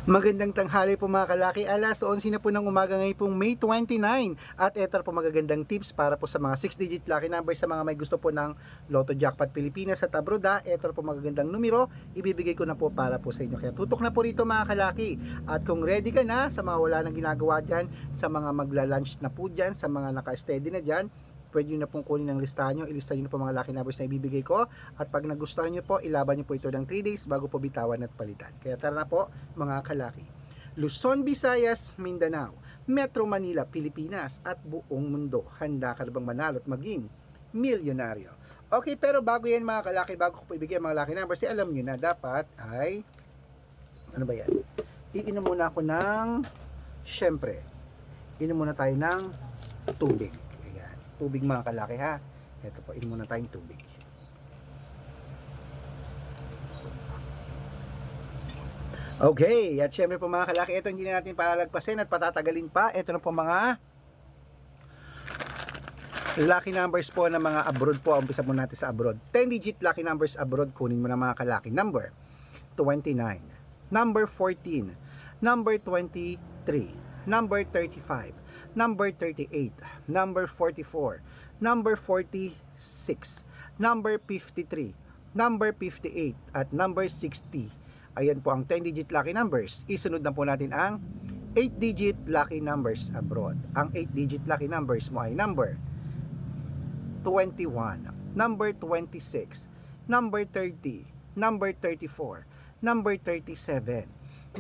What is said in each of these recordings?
Magandang tanghali po mga kalaki, alas 11 na po ng umaga ngayon pong May 29. At eto po magagandang tips para po sa mga 6-digit lucky numbers sa mga may gusto po ng Lotto Jackpot Pilipinas at abroad. Eto po magagandang numero, ibibigay ko na po para po sa inyo. Kaya tutok na po rito mga kalaki. At kung ready ka na sa mga wala nang ginagawa dyan, sa mga magla-lunch na po dyan, sa mga naka-steady na dyan, pwede nyo na pong kunin ng listahan nyo, ilista nyo na po mga lucky numbers na ibibigay ko, at pag nagustuhan nyo po, ilaban nyo po ito ng 3 days bago po bitawan at palitan. Kaya tara na po mga kalaki. Luzon, Visayas, Mindanao, Metro Manila, Pilipinas at buong mundo. Handa ka na bang manalo at maging milyonaryo? Okay, pero bago yan mga kalaki, bago ko po ibigay ang mga lucky numbers, alam nyo na dapat ay, ano ba yan? Iinom muna ako ng, syempre, inom muna tayo ng tubig. Tubig mga kalaki ha. Ito po, inom muna tayong tubig. Okay, at syempre po mga kalaki, ito hindi na natin palalagpasin at patatagalin pa. Ito na po mga lucky numbers po ng mga abroad po. Umpisa mo natin sa abroad. 10-digit lucky numbers abroad, kunin mo na mga kalaki. Number 29, number 14, number 23, number 35, number 38, number 44, number 46, number 53, number 58, at number 60. Ayan po ang 10-digit lucky numbers. Isunod na po natin ang 8-digit lucky numbers abroad. Ang 8-digit lucky numbers mo ay number 21, number 26, number 30, number 34, number 37,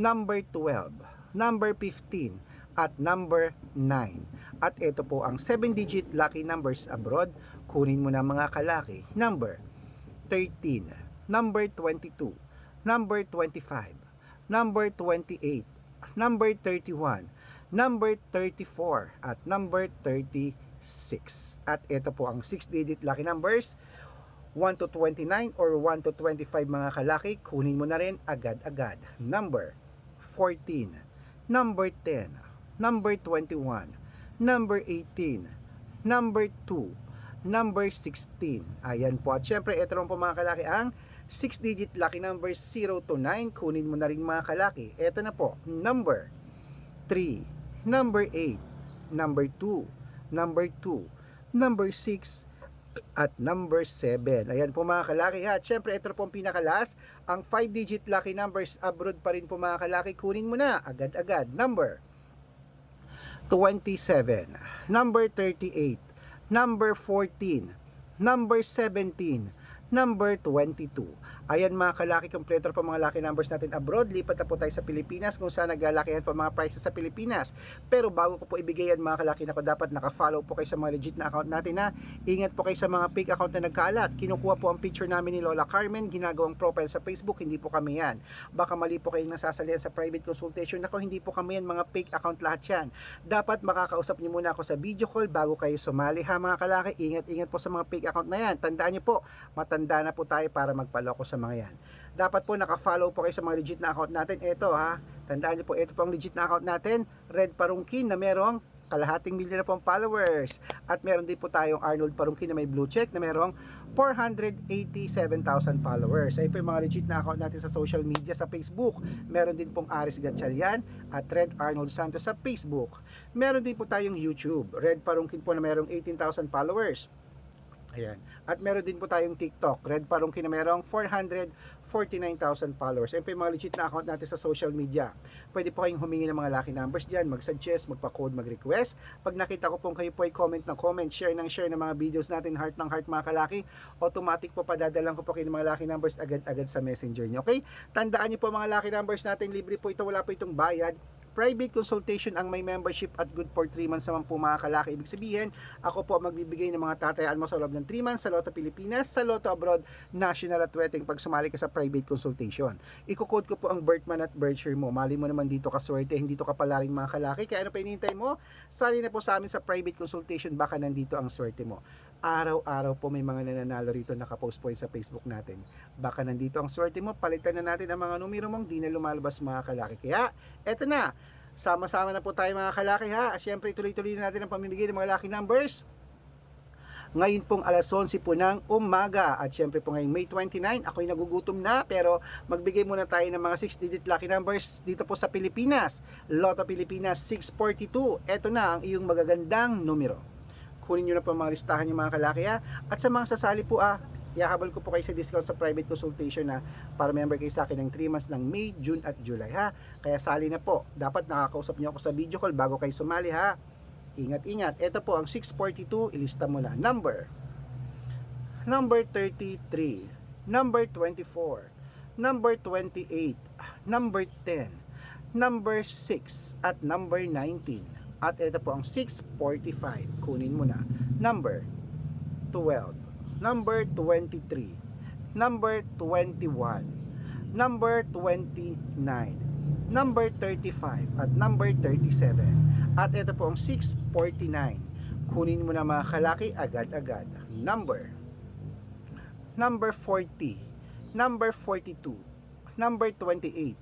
number 12, number 15, at number 9. At ito po ang 7-digit lucky numbers abroad. Kunin mo na mga kalaki. Number 13, number 22, number 25, number 28, number 31, number 34, at number 36. At ito po ang 6-digit lucky numbers 1 to 29 or 1 to 25 mga kalaki. Kunin mo na rin agad-agad. Number 14, number 10, number 21, number 18, number 2, number 16. Ayan po. At syempre, ito rin po mga kalaki ang 6-digit lucky numbers 0 to 9. Kunin mo na rin mga kalaki. Ito na po. Number 3, number 8, number 2, number 2, number 6, at number 7. Ayan po mga kalaki ha. At syempre, ito po ang pinakalas. Ang 5-digit lucky numbers abroad pa rin po mga kalaki. Kunin mo na agad-agad. Number 27, number 38, number 14, number 17, number 22. Ayan mga kalaki, kompleto po mga lucky numbers natin abroad. Lipat na po tayo sa Pilipinas kung saan naglalakihan po mga prices sa Pilipinas. Pero bago ko po ibigay yan mga kalaki, nako dapat naka-follow po kayo sa mga legit na account natin na. Ingat po kayo sa mga fake account na nagkalat. Kinukuha po ang picture namin ni Lola Carmen, ginagawang profile sa Facebook, hindi po kami yan. Baka mali po kayong nasasalihan sa private consultation. Nako, hindi po kami yan, mga fake account lahat yan. Dapat makakausap niyo muna ako sa video call bago kayo sumali ha mga kalaki. Ingat po sa mga fake account na yan. Tandaan niyo po, matanda na po tayo para magpaloko sa mga yan. Dapat po naka-follow po kayo sa mga legit na account natin. Ito ha, tandaan niyo po, ito po ang legit na account natin, Red Parungkin, na merong kalahating milyon na pong followers. At meron din po tayong Arnold Parungkin na may blue check na merong 487,000 followers. Ayun po yung mga legit na account natin sa social media. Sa Facebook, meron din pong Aris Gatchalian at Red Arnold Santos sa Facebook. Meron din po tayong YouTube, Red Parungkin po na merong 18,000 followers. Ayan. At meron din po tayong TikTok, Red Parungkin na merong 449,000 followers. Ayun po yung mga legit na account natin sa social media. Pwede po kayong humingi ng mga lucky numbers dyan, mag-suggest, magpa-code, mag-request. Pag nakita ko pong kayo po ay comment ng comment, share ng mga videos natin, heart ng heart mga kalaki, automatic po padadalang ko po kayo ng mga lucky numbers agad-agad sa messenger nyo. Okay? Tandaan nyo po mga lucky numbers natin, libre po ito, wala po itong bayad. Private consultation ang may membership at good for 3 months naman po mga kalaki. Ibig sabihin, ako po magbibigay ng mga tatayaan mo sa loob ng 3 months sa Lotto Pilipinas, sa Lotto Abroad, National at Wedding pag sumali ka sa private consultation. Iko-code ko po ang birth month at birth year mo. Mali mo naman dito ka swerte, hindi to kapalaring mga kalaki. Kaya ano pa hinihintay mo? Sali na po sa amin sa private consultation, baka nandito ang swerte mo. Araw-araw po may mga nananalo rito, nakapost po yun sa Facebook natin. Baka nandito ang swerte mo, palitan na natin ang mga numero mong di na lumalabas mga kalaki. Kaya, eto na, sama-sama na po tayo mga kalaki ha. Siyempre, tuloy-tuloy na natin ang pamimigay ng mga lucky numbers. ngayon pong alas 11 po ng umaga. At syempre po ngayong May 29, ako'y nagugutom na, pero magbigay muna tayo ng mga 6-digit lucky numbers dito po sa Pilipinas. Lotto Pilipinas 642. Ito na ang iyong magagandang numero. Kunin nyo na po mga listahan yung mga kalaki At sa mga sasali po iahabol ko po kayo sa discount sa private consultation para member kayo sa akin ng 3 months ng May, June at July Kaya sali na po. Dapat nakakausap niyo ako sa video call bago kayo sumali Ingat-ingat. Ito po ang 642, ilista mo na. Number 33, number 24, number 28, number 10, number 6 at number 19. At ito po ang 645. Kunin mo na. Number 12, number 23, number 21, number 29, number 35, at number 37. At ito po ang 649. Kunin mo na mga kalaki agad-agad. Number 40, number 42, number 28,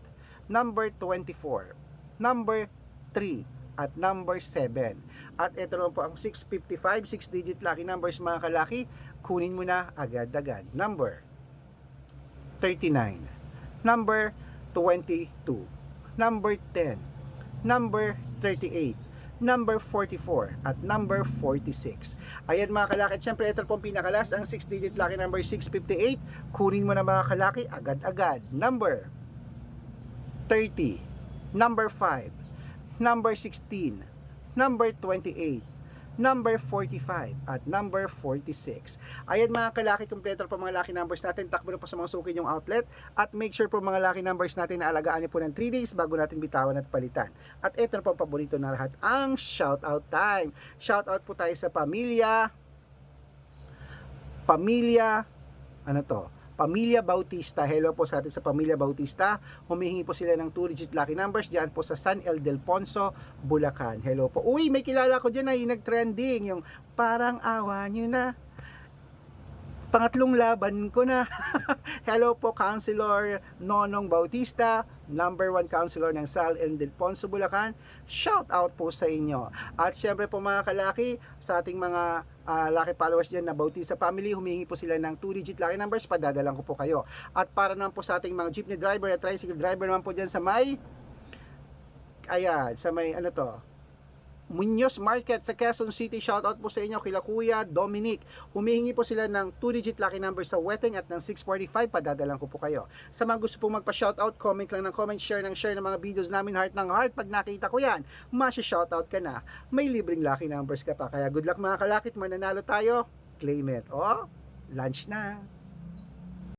number 24, number 3, at number 7. At ito naman po ang 655, 6-digit lucky numbers mga kalaki. Kunin mo na agad-agad. Number 39, number 22, number 10, number 38, number 44, at number 46. Ayan mga kalaki. At syempre ito po ang pinakalas, ang 6-digit lucky number 658. Kunin mo na mga kalaki agad-agad. Number 30, number 5, number 16, number 28, number 45, at number 46. Ayan mga kalaki, kompleto po mga lucky numbers natin. Takbo na po sa mga suki yung outlet. At make sure po mga lucky numbers natin na alagaan niyo po ng 3 days bago natin bitawan at palitan. At ito na po ang paborito na lahat, ang shoutout time. Shoutout po tayo sa pamilya, Pamilya Bautista. Hello po sa atin sa Pamilya Bautista. Humihingi po sila ng 2-digit lucky numbers diyan po sa San Ildefonso, Bulacan. Hello po. Uy, may kilala ko diyan yung nag-trending, yung parang awa nyo na. Pangatlong laban ko na. Hello po, Councilor Nonong Bautista, number 1 Councilor ng San Ildefonso, Bulacan. Shout out po sa inyo. At syempre po mga kalaki, sa ating mga lucky followers dyan na Bautista family, humingi po sila ng 2-digit lucky numbers, padadalang ko po kayo. At para naman po sa ating mga jeepney driver at tricycle driver naman po dyan sa may Muñoz Market sa Quezon City, shoutout po sa inyo kila Kuya Dominic. Humihingi po sila ng 2-digit lucky number sa Weteng at ng 645, padadalang ko po kayo. Sa mga gusto pong magpa-shoutout, comment lang ng comment, share ng mga videos namin, heart ng heart. Pag nakita ko yan, masya-shoutout ka na. May libreng lucky numbers ka pa. Kaya good luck mga kalakit, mananalo tayo. Claim it. Lunch na.